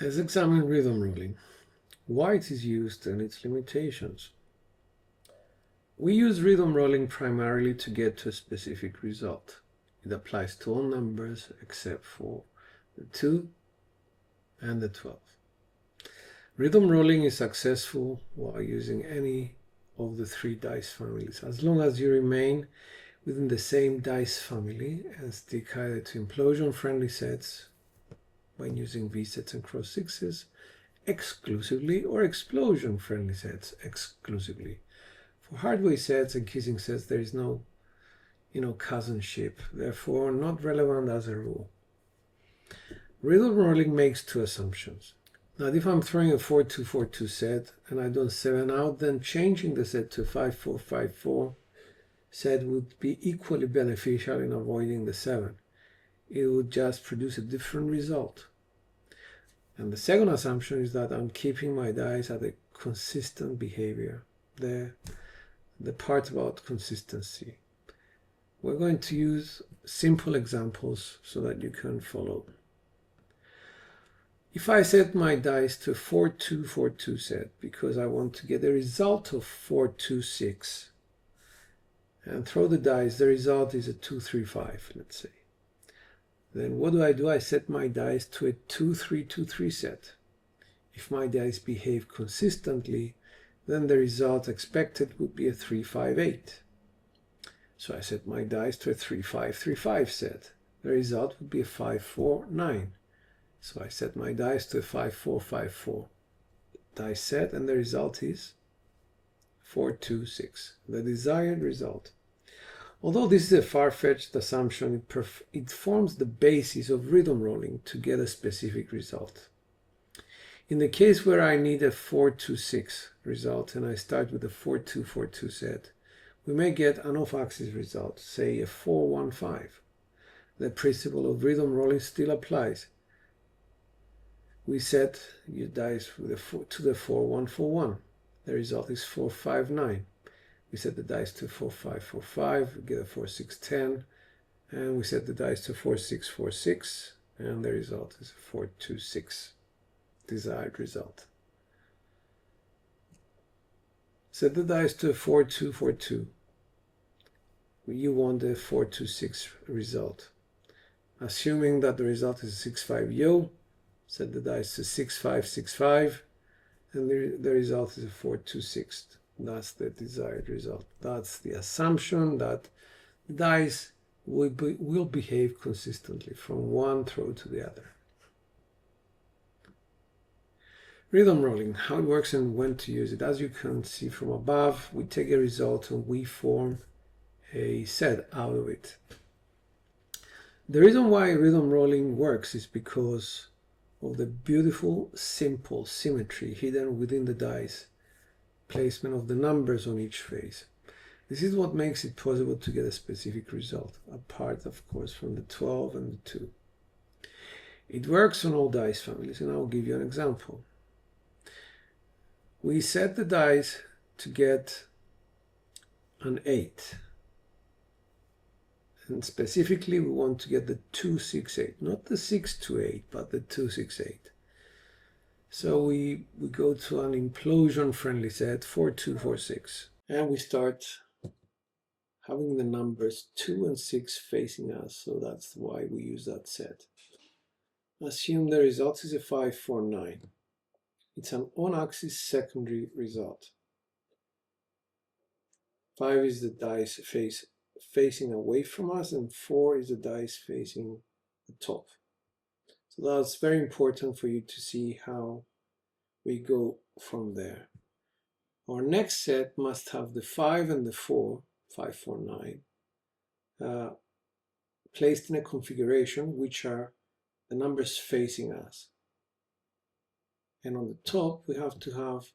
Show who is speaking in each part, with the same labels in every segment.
Speaker 1: Let's examine rhythm rolling, why it is used and its limitations. We use rhythm rolling primarily to get to a specific result. It applies to all numbers except for the 2 and the 12. Rhythm rolling is successful while using any of the 3 dice families, as long as you remain within the same dice family and stick either to implosion-friendly sets when using V sets and cross sixes exclusively, or explosion-friendly sets exclusively. For hardway sets and kissing sets, there is no, cousinship, therefore not relevant as a rule. Rhythm rolling makes 2 assumptions. Now, if I'm throwing a 4-2-4-2 set and I don't 7 out, then changing the set to 5-4-5-4 set would be equally beneficial in avoiding the 7. It would just produce a different result. And the second assumption is that I'm keeping my dice at a consistent behavior. The part about consistency. We're going to use simple examples so that you can follow. If I set my dice to a 4-2-4-2 set because I want to get a result of 4-2-6 and throw the dice, the result is a 2-3-5, let's say. Then what do? I set my dice to a 2-3-2-3 set. If my dice behave consistently, then the result expected would be a 3-5-8. So I set my dice to a 3-5-3-5 set. The result would be a 5-4-9. So I set my dice to a 5-4-5-4 dice set, and the result is 4-2-6, the desired result. Although this is a far-fetched assumption, it forms the basis of rhythm rolling to get a specific result. In the case where I need a 4-2-6 result and I start with a 4-2-4-2 set, we may get an off-axis result, say a 4-1-5. The principle of rhythm rolling still applies. We set your dice with to the 4-1-4-1. The result is 4-5-9. We set the dice to 4-5-4-5, we get a 4-6-10, and we set the dice to 4-6-4-6, and the result is a 4-2-6, desired result. Set the dice to a 4-2-4-2. You want a 4-2-6 result. Assuming that the result is a 6-5 yo, set the dice to 6-5-6-5, and the result is a 4-2-6. That's the desired result. That's the assumption that dice will behave consistently from one throw to the other. Rhythm rolling, how it works and when to use it. As you can see from above, we take a result and we form a set out of it. The reason why rhythm rolling works is because of the beautiful, simple symmetry hidden within the dice, placement of the numbers on each face. This is what makes it possible to get a specific result, apart of course from the 12 and the 2. It works on all dice families, and I'll give you an example. We set the dice to get an 8. And specifically we want to get the 2-6-8, not the 6-2-8, but the 2-6-8. So we go to an implosion-friendly set, 4-2-4-6, and we start having the numbers 2 and 6 facing us, so that's why we use that set. assume the result is a 5, 4, 9. It's an on-axis secondary result. 5 is the dice facing away from us, and 4 is the dice facing the top. So that's very important for you to see how we go from there. Our next set must have the 5 and the 4, 5, 4, 9, placed in a configuration which are the numbers facing us. And on the top, we have to have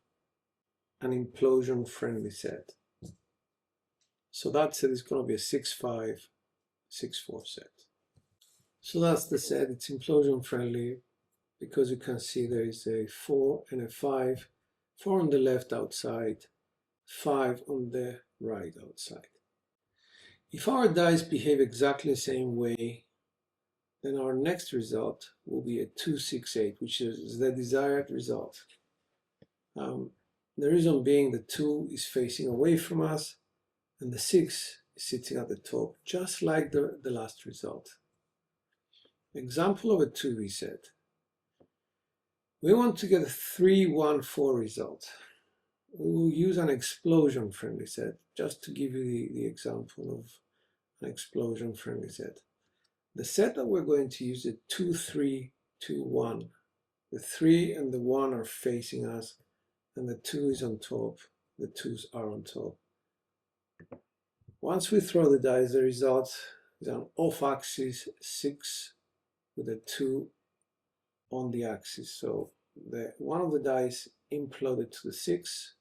Speaker 1: an implosion-friendly set. So that set is going to be a 6, 5, 6, 4 set. So that's the set. It's implosion-friendly because you can see there is a 4 and a 5, 4 on the left outside, 5 on the right outside. If our dice behave exactly the same way, then our next result will be a 2, 6, 8, which is the desired result. The reason being the 2 is facing away from us and the 6 is sitting at the top, just like the last result. Example of a 2V set. We want to get a 3, 1, 4 result. We will use an explosion-friendly set, just to give you the example of an explosion-friendly set. The set that we're going to use is 2, 3, 2, 1. The 3 and the 1 are facing us, and the 2 is on top. The 2s are on top. Once we throw the dice, the result is an off-axis 6 with a 2 on the axis. So one of the dice imploded to the 6,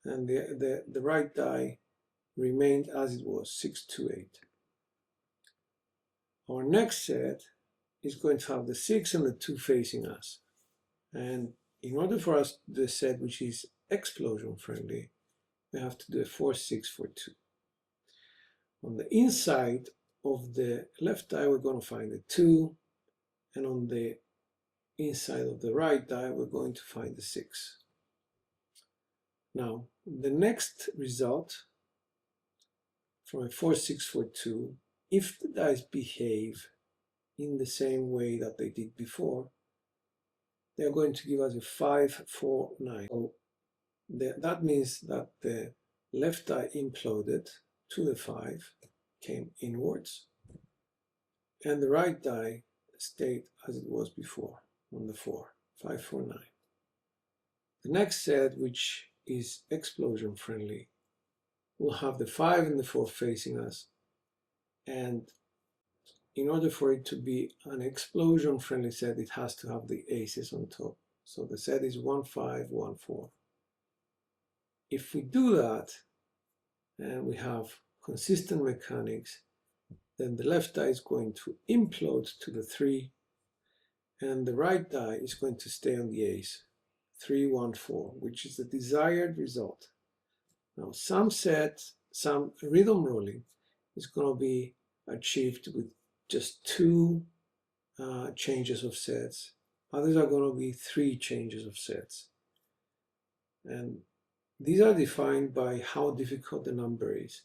Speaker 1: and the right die remained as it was, 6, 2, 8. Our next set is going to have the 6 and the 2 facing us. And in order for us to do a set which is explosion friendly, we have to do a 4, 6, 4, 2. On the inside of the left die, we're going to find the 2, and on the inside of the right die, we're going to find the 6. Now, the next result from a 4, 6, 4, 2, if the dice behave in the same way that they did before, they're going to give us a 5, 4, 9. So that means that the left die imploded to the 5, came inwards, and the right die stayed as it was before on the 4, 5, 4, 9. The next set, which is explosion friendly, will have the 5 and the 4 facing us, and in order for it to be an explosion friendly set, it has to have the aces on top. So the set is 1, 5, 1, 4. If we do that, and we have consistent mechanics, then the left die is going to implode to the 3, and the right die is going to stay on the ace, 3, 1, 4, which is the desired result. Now, some rhythm rolling is going to be achieved with just 2 changes of sets. Others are going to be 3 changes of sets. And these are defined by how difficult the number is.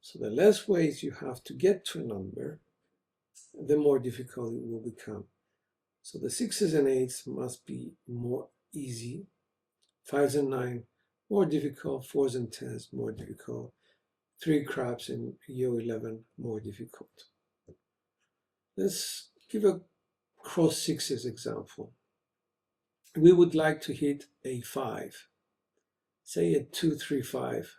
Speaker 1: So the less ways you have to get to a number, the more difficult it will become. So the 6s and 8s must be more easy, 5s and 9 more difficult, 4s and 10s more difficult, 3 craps and Yo 11 more difficult. Let's give a cross 6s example. We would like to hit a 5, say a 2, 3, 5.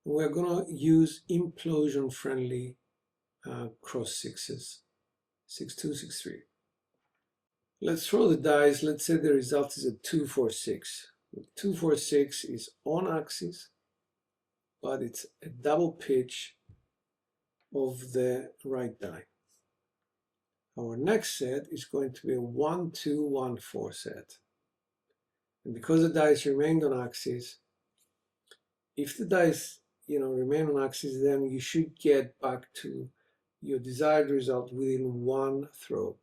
Speaker 1: We're going to use implosion friendly cross 6s, 6, 2, 6, 3. Let's throw the dice. Let's say the result is a 2, 4, 6. 2, 4, 6 is on axis, but it's a double pitch of the right die. Our next set is going to be a 1, 2, 1, 4 set. And because the dice remained on axis, if the dice remain on axis, then you should get back to your desired result within 1 throw.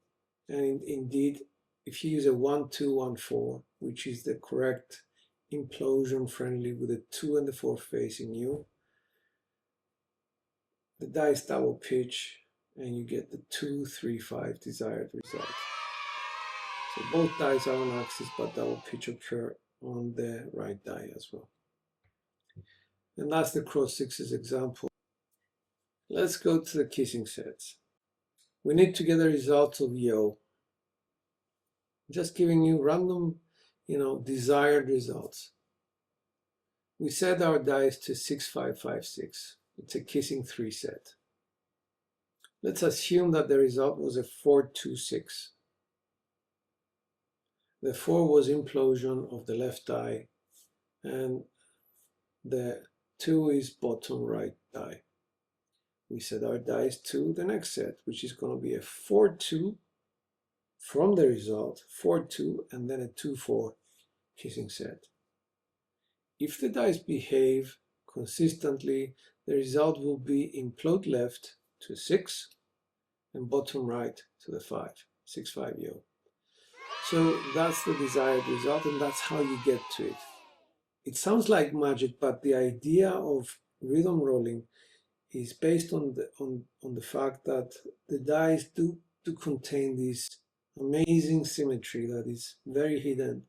Speaker 1: And indeed, if you use a 1, 2, 1, 4, which is the correct implosion friendly with the 2 and the 4 facing you, the dice double pitch and you get the 2, 3, 5 desired result. So both dies are on axis, but double pitch occur on the right die as well. And that's the cross sixes example. Let's go to the kissing sets. We need to get a result of yo. Just giving you random, desired results. We set our dice to 6, 5, 5, 6. It's a kissing 3 set. Let's assume that the result was a 4, 2, 6. The 4 was implosion of the left die, and the 2 is bottom right die. We set our dice to the next set, which is going to be a 4, 2 from the result, 4, 2, and then a 2, 4 kissing set. If the dice behave consistently, the result will be implode left to 6 and bottom right to the 5, 6, 5 yo. So that's the desired result, and that's how you get to it. It sounds like magic, but the idea of rhythm rolling is based on the fact that the dice do contain this amazing symmetry that is very hidden,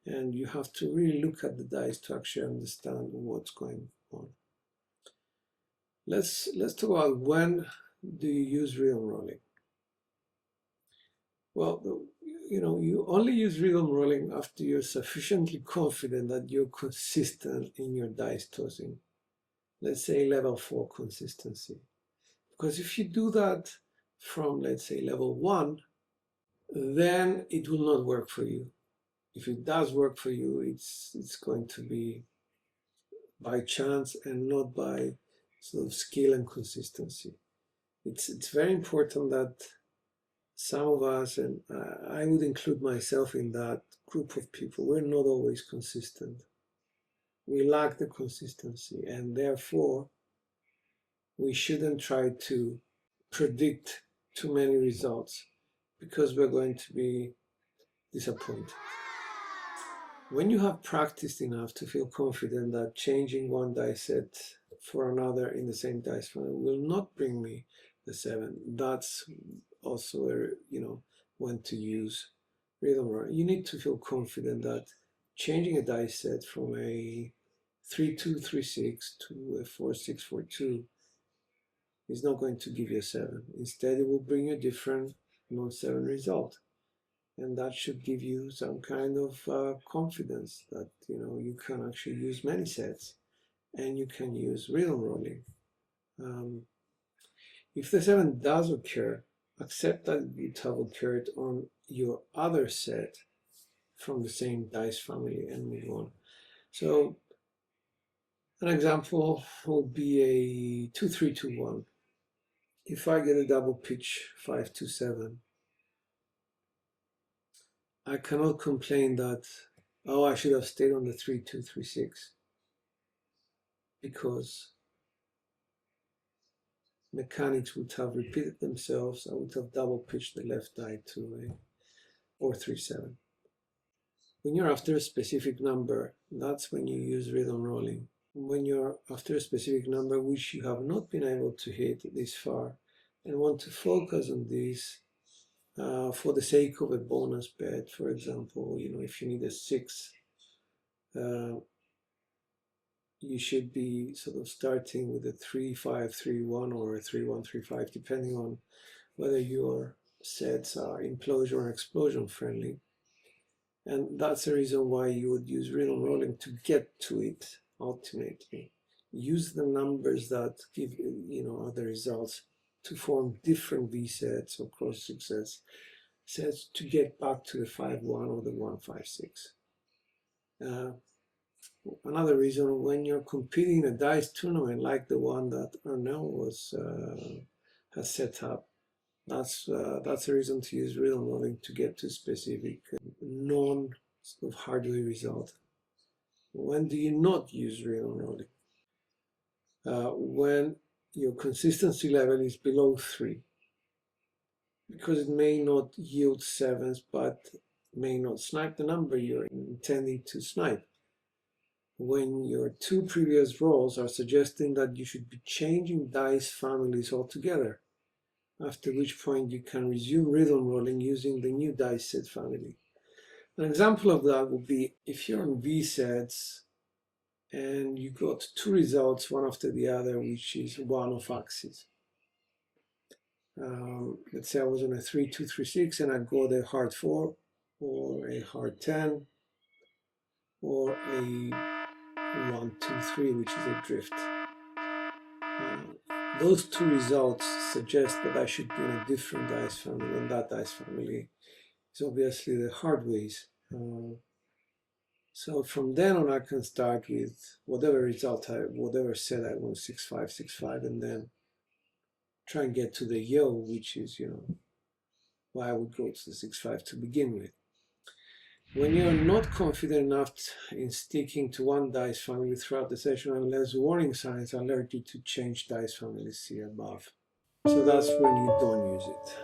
Speaker 1: and you have to really look at the dice to actually understand what's going on. Let's talk about when do you use rhythm rolling. Well, you only use rhythm rolling after you're sufficiently confident that you're consistent in your dice tossing. Let's say level 4 consistency. Because if you do that from, let's say, level 1, then it will not work for you. If it does work for you, it's going to be by chance and not by sort of skill and consistency. It's very important that some of us, and I would include myself in that group of people, we're not always consistent. We lack the consistency, and therefore we shouldn't try to predict too many results because we're going to be disappointed. When you have practiced enough to feel confident that changing one dice set for another in the same dice family will not bring me the 7, that's also when to use rhythm rolling. You need to feel confident that changing a dice set from a 3, 2, 3, 6 to a 4, 6, 4, 2 is not going to give you a 7. Instead, it will bring you a different non-7 result. And that should give you some kind of confidence that you can actually use many sets and you can use rhythm rolling. If the 7 does occur, accept that it have occurred on your other set from the same dice family and move on. So an example would be a 2, 3, 2, 1. If I get a double pitch 5, 2, 7, I cannot complain that, oh, I should have stayed on the 3, 2, 3, 6, because mechanics would have repeated themselves. I would have double pitched the left die to a 4, 3, 7. When you're after a specific number, that's when you use rhythm rolling. When you're after a specific number which you have not been able to hit this far and want to focus on this for the sake of a bonus bet, for example, if you need a 6, you should be sort of starting with a 3, 5, 3, 1 or a 3, 1, 3, 5, depending on whether your sets are implosion or explosion friendly. And that's the reason why you would use rhythm rolling to get to it ultimately. Use the numbers that give other results to form different V sets or cross success sets to get back to the 5, 1 or the 1, 5, 6. Another reason, when you're competing in a dice tournament like the one that Arnell has set up, that's a reason to use rhythm rolling to get to specific non-hardway result. When do you not use rhythm rolling? When your consistency level is below 3, because it may not yield 7s, but may not snipe the number you're intending to snipe. When your 2 previous rolls are suggesting that you should be changing dice families altogether, after which point you can resume rhythm rolling using the new dice set family. An example of that would be if you're on V sets and you got two results, one after the other, which is one off axis. Let's say I was on a 3, 2, 3, 6, and I got a hard 4, or a hard 10, or a 1, 2, 3, which is a drift. Those two results suggest that I should be in a different dice family, and that dice family is obviously the hardways. So from then on, I can start with whatever result whatever set I want, 6, 5, 6, 5, and then try and get to the yo, which is, why I would go to the 6, 5 to begin with. When you're not confident enough in sticking to one dice family throughout the session, unless warning signs alert you to change dice families, see above. So that's when you don't use it.